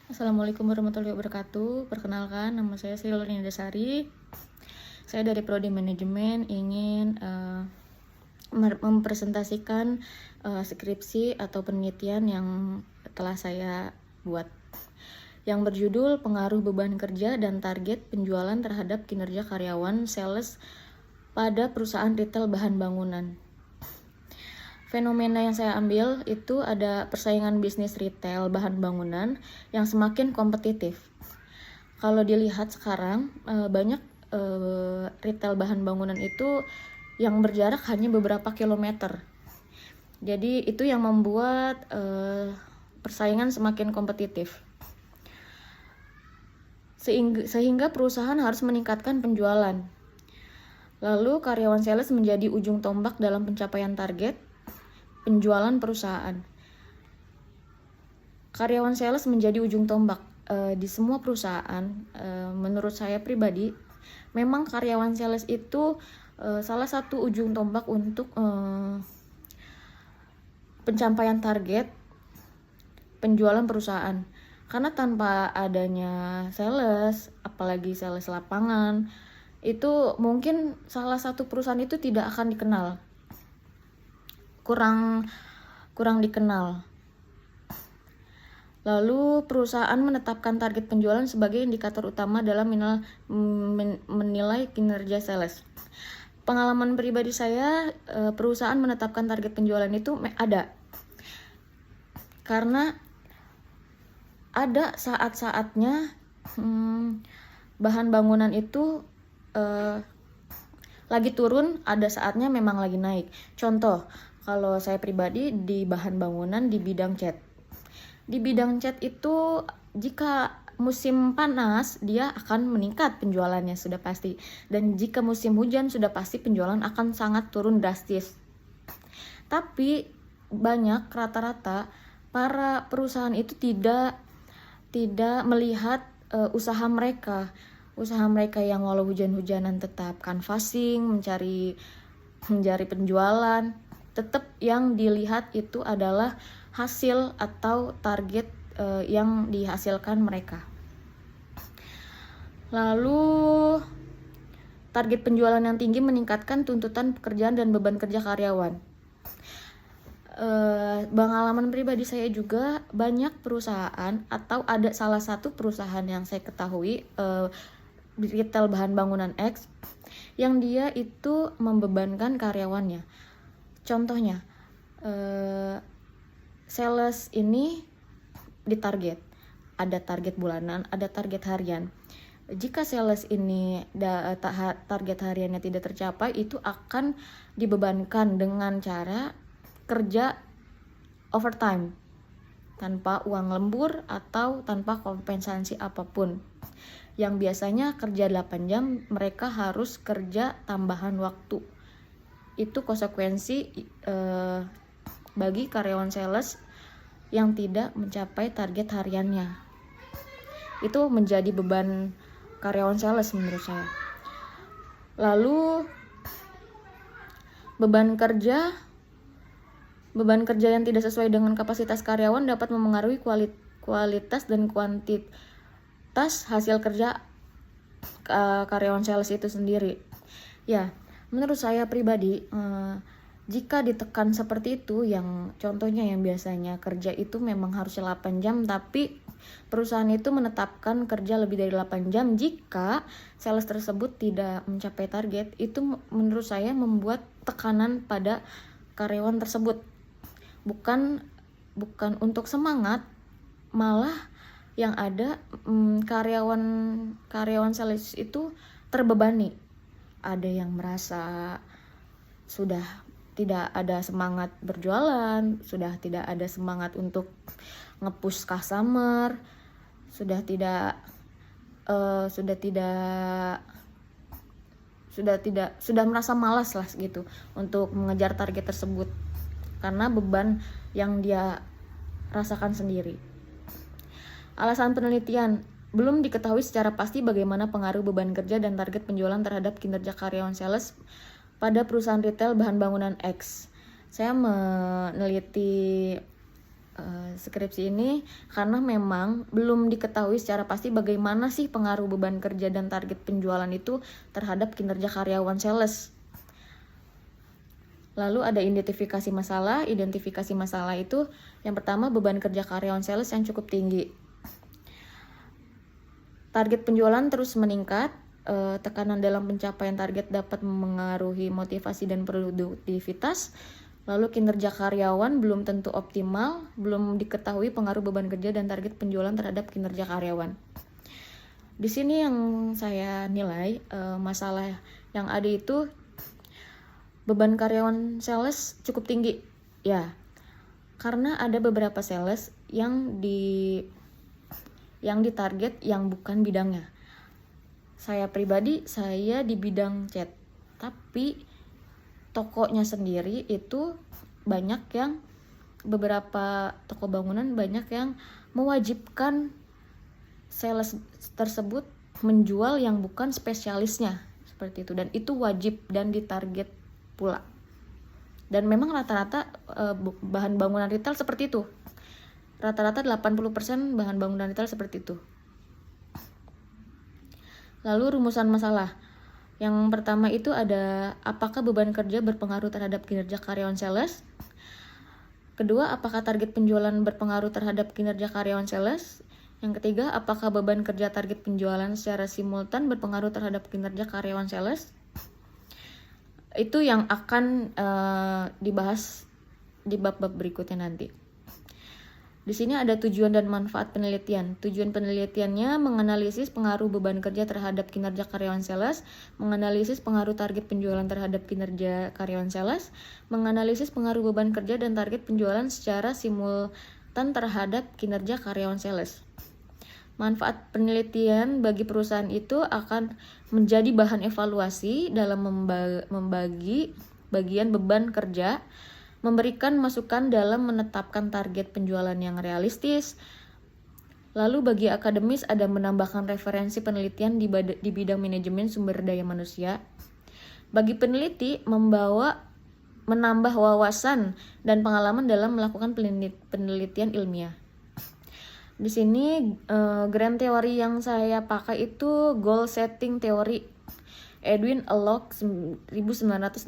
Assalamualaikum warahmatullahi wabarakatuh. Perkenalkan, nama saya Sri Dasari. Saya dari Prodi Manajemen ingin mempresentasikan skripsi atau penelitian yang telah saya buat, yang berjudul Pengaruh Beban Kerja dan Target Penjualan Terhadap Kinerja Karyawan Sales pada Perusahaan Retail Bahan Bangunan. Fenomena yang saya ambil itu ada persaingan bisnis retail bahan bangunan yang semakin kompetitif. Kalau dilihat sekarang banyak retail bahan bangunan itu yang berjarak hanya beberapa kilometer. Jadi itu yang membuat persaingan semakin kompetitif. Sehingga perusahaan harus meningkatkan penjualan. Lalu karyawan sales menjadi ujung tombak dalam pencapaian target penjualan perusahaan. Karyawan sales menjadi ujung tombak di semua perusahaan. Menurut saya pribadi, memang karyawan sales itu salah satu ujung tombak untuk pencapaian target penjualan perusahaan. Karena tanpa adanya sales, apalagi sales lapangan, itu mungkin salah satu perusahaan itu tidak akan dikenal. Kurang dikenal. Lalu perusahaan menetapkan target penjualan sebagai indikator utama dalam menilai kinerja sales. Pengalaman pribadi saya, perusahaan menetapkan target penjualan itu ada. Karena ada saat-saatnya bahan bangunan itu lagi turun, ada saatnya memang lagi naik. Contoh, kalau saya pribadi di bahan bangunan di bidang cat. Di bidang cat itu jika musim panas dia akan meningkat penjualannya sudah pasti. Dan jika musim hujan sudah pasti penjualan akan sangat turun drastis. Tapi banyak rata-rata para perusahaan itu tidak melihat usaha mereka yang walau hujan-hujanan tetap canvassing, mencari penjualan. Tetap yang dilihat itu adalah hasil atau target yang dihasilkan mereka. Lalu target penjualan yang tinggi meningkatkan tuntutan pekerjaan dan beban kerja karyawan. Pengalaman pribadi saya juga, banyak perusahaan atau ada salah satu perusahaan yang saya ketahui retail bahan bangunan X yang dia itu membebankan karyawannya. Contohnya, sales ini ditarget, ada target bulanan, ada target harian. Jika sales ini target hariannya tidak tercapai, itu akan dibebankan dengan cara kerja overtime tanpa uang lembur atau tanpa kompensasi apapun. Yang biasanya kerja 8 jam, mereka harus kerja tambahan waktu. Itu konsekuensi bagi karyawan sales yang tidak mencapai target hariannya. Itu menjadi beban karyawan sales menurut saya. Lalu beban kerja yang tidak sesuai dengan kapasitas karyawan dapat memengaruhi kualitas dan kuantitas hasil kerja karyawan sales itu sendiri. Ya, menurut saya pribadi, jika ditekan seperti itu, yang contohnya yang biasanya kerja itu memang harus 8 jam, tapi perusahaan itu menetapkan kerja lebih dari 8 jam, jika sales tersebut tidak mencapai target, itu menurut saya membuat tekanan pada karyawan tersebut. Bukan untuk semangat, malah yang ada karyawan sales itu terbebani. Ada yang merasa sudah tidak ada semangat berjualan, sudah tidak ada semangat untuk nge-push customer, sudah merasa malas lah gitu untuk mengejar target tersebut karena beban yang dia rasakan sendiri. Alasan penelitian, belum diketahui secara pasti bagaimana pengaruh beban kerja dan target penjualan terhadap kinerja karyawan sales pada perusahaan retail bahan bangunan X. Saya meneliti skripsi ini karena memang belum diketahui secara pasti bagaimana sih pengaruh beban kerja dan target penjualan itu terhadap kinerja karyawan sales. Lalu ada identifikasi masalah. Identifikasi masalah itu yang pertama, beban kerja karyawan sales yang cukup tinggi. Target penjualan terus meningkat. Tekanan dalam pencapaian target dapat mengaruhi motivasi dan produktivitas. Lalu kinerja karyawan belum tentu optimal, belum diketahui pengaruh beban kerja dan target penjualan terhadap kinerja karyawan. Di sini yang saya nilai masalah yang ada itu beban karyawan sales cukup tinggi. Ya, karena ada beberapa sales yang ditarget yang bukan bidangnya. Saya pribadi, saya di bidang cat, tapi tokonya sendiri itu banyak yang, beberapa toko bangunan banyak yang mewajibkan sales tersebut menjual yang bukan spesialisnya, seperti itu, dan itu wajib dan ditarget pula. Dan memang rata-rata bahan bangunan retail seperti itu. Rata-rata 80% bahan bangunan retail seperti itu. Lalu rumusan masalah. Yang pertama itu ada, apakah beban kerja berpengaruh terhadap kinerja karyawan sales? Kedua, apakah target penjualan berpengaruh terhadap kinerja karyawan sales? Yang ketiga, apakah beban kerja target penjualan secara simultan berpengaruh terhadap kinerja karyawan sales? Itu yang akan dibahas di bab-bab berikutnya nanti. Di sini ada tujuan dan manfaat penelitian. Tujuan penelitiannya menganalisis pengaruh beban kerja terhadap kinerja karyawan sales, menganalisis pengaruh target penjualan terhadap kinerja karyawan sales, menganalisis pengaruh beban kerja dan target penjualan secara simultan terhadap kinerja karyawan sales. Manfaat penelitian bagi perusahaan itu akan menjadi bahan evaluasi dalam membagi bagian beban kerja, memberikan masukan dalam menetapkan target penjualan yang realistis. Lalu bagi akademis ada menambahkan referensi penelitian di bidang manajemen sumber daya manusia. Bagi peneliti menambah wawasan dan pengalaman dalam melakukan penelitian ilmiah. Di sini grand teori yang saya pakai itu goal setting theory. Edwin Alloc 1968.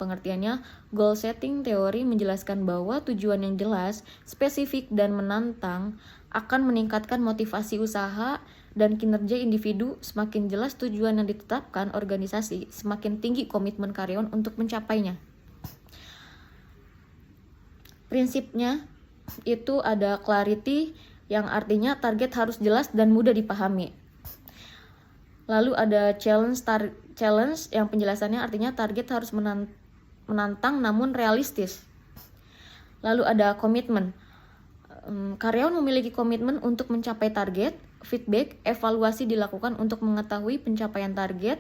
Pengertiannya, goal setting teori menjelaskan bahwa tujuan yang jelas, spesifik, dan menantang akan meningkatkan motivasi usaha dan kinerja individu. Semakin jelas tujuan yang ditetapkan organisasi, semakin tinggi komitmen karyawan untuk mencapainya. Prinsipnya itu ada clarity, yang artinya target harus jelas dan mudah dipahami. Lalu ada challenge yang penjelasannya artinya target harus menantang namun realistis. Lalu ada komitmen. Karyawan memiliki komitmen untuk mencapai target. Feedback, evaluasi dilakukan untuk mengetahui pencapaian target.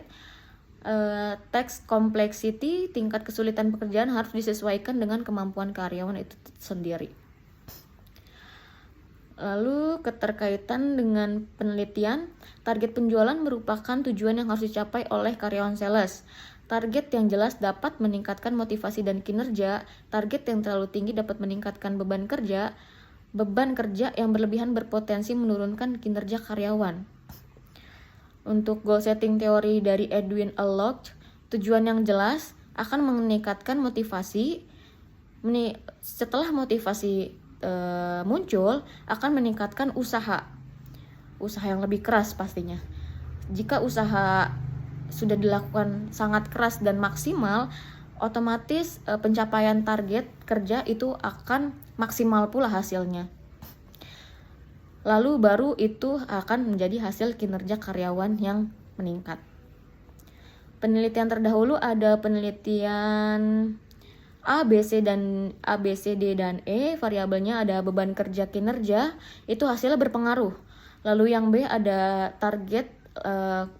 Task complexity, tingkat kesulitan pekerjaan harus disesuaikan dengan kemampuan karyawan itu sendiri. Lalu keterkaitan dengan penelitian, target penjualan merupakan tujuan yang harus dicapai oleh karyawan sales. Target yang jelas dapat meningkatkan motivasi dan kinerja. Target yang terlalu tinggi dapat meningkatkan beban kerja. Beban kerja yang berlebihan berpotensi menurunkan kinerja karyawan. Untuk goal setting teori dari Edwin Alloc, tujuan yang jelas akan meningkatkan motivasi. Setelah motivasi muncul, akan meningkatkan usaha yang lebih keras pastinya. Jika usaha sudah dilakukan sangat keras dan maksimal, otomatis pencapaian target kerja itu akan maksimal pula hasilnya. Lalu baru itu akan menjadi hasil kinerja karyawan yang meningkat. Penelitian terdahulu ada penelitian A, B, C, D, dan E. Variabelnya ada beban kerja kinerja, itu hasilnya berpengaruh. Lalu yang B ada target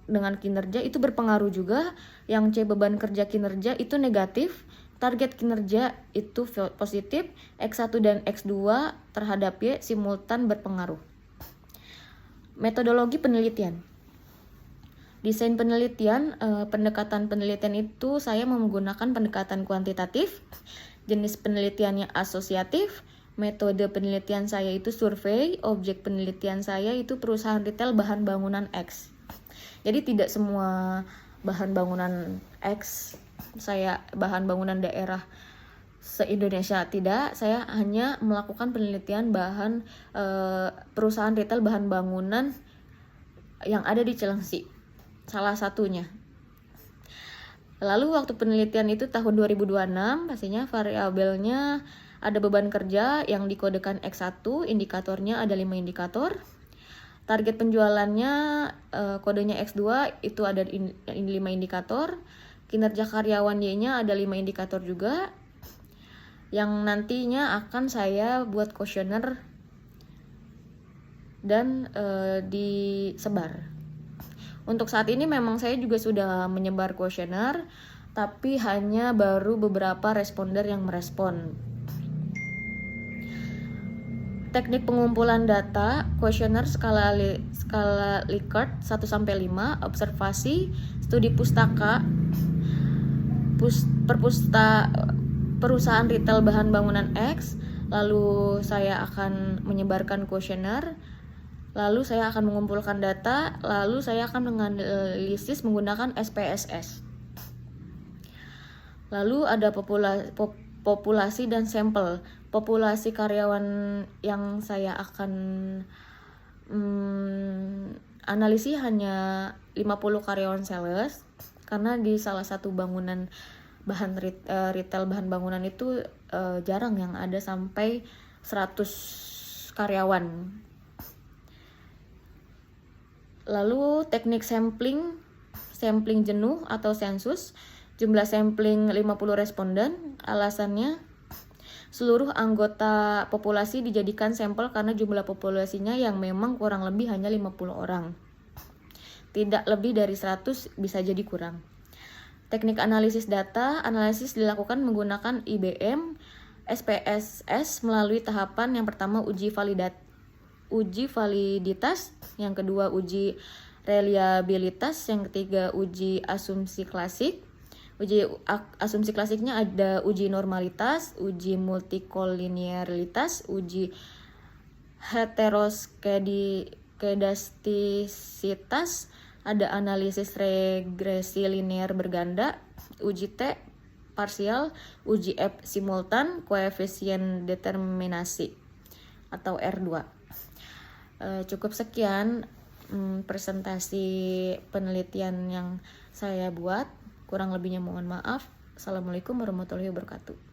dengan kinerja, itu berpengaruh juga. Yang C beban kerja kinerja itu negatif, target kinerja itu positif, X1 dan X2 terhadap Y simultan berpengaruh. Metodologi penelitian. Desain penelitian, pendekatan penelitian itu saya menggunakan pendekatan kuantitatif, jenis penelitiannya asosiatif, Metode penelitian saya itu survei, objek penelitian saya itu perusahaan retail bahan bangunan X. Jadi tidak semua bahan bangunan X, saya bahan bangunan daerah se-Indonesia, tidak. Saya hanya melakukan penelitian perusahaan retail bahan bangunan yang ada di Cilengsi, salah satunya. Lalu waktu penelitian itu tahun 2026, pastinya variabelnya ada beban kerja yang dikodekan X1, indikatornya ada 5 indikator. Target penjualannya kodenya X2, itu ada 5 indikator. Kinerja karyawan Y-nya ada 5 indikator juga. Yang nantinya akan saya buat kuesioner dan disebar. Untuk saat ini memang saya juga sudah menyebar kuesioner, tapi hanya baru beberapa responder yang merespon. Teknik pengumpulan data, kuesioner skala Likert 1-5, observasi, studi pustaka, perusahaan retail bahan bangunan X, lalu saya akan menyebarkan kuesioner, lalu saya akan mengumpulkan data, lalu saya akan menganalisis menggunakan SPSS. Lalu ada populasi dan sampel. Populasi karyawan yang saya akan analisis hanya 50 karyawan sales, karena di salah satu bangunan retail bahan bangunan itu jarang yang ada sampai 100 karyawan. Lalu teknik sampling jenuh atau sensus, jumlah sampling 50 responden. Alasannya seluruh anggota populasi dijadikan sampel karena jumlah populasinya yang memang kurang lebih hanya 50 orang. Tidak lebih dari 100, bisa jadi kurang. Teknik analisis data, analisis dilakukan menggunakan IBM, SPSS melalui tahapan yang pertama uji validitas, yang kedua uji reliabilitas, yang ketiga uji asumsi klasik. Uji asumsi klasiknya ada uji normalitas, uji multikoliniaritas, uji heteroskedastisitas, ada analisis regresi linear berganda, uji T parsial, uji F simultan, koefisien determinasi atau R2. Cukup sekian presentasi penelitian yang saya buat. Kurang lebihnya mohon maaf. Assalamualaikum warahmatullahi wabarakatuh.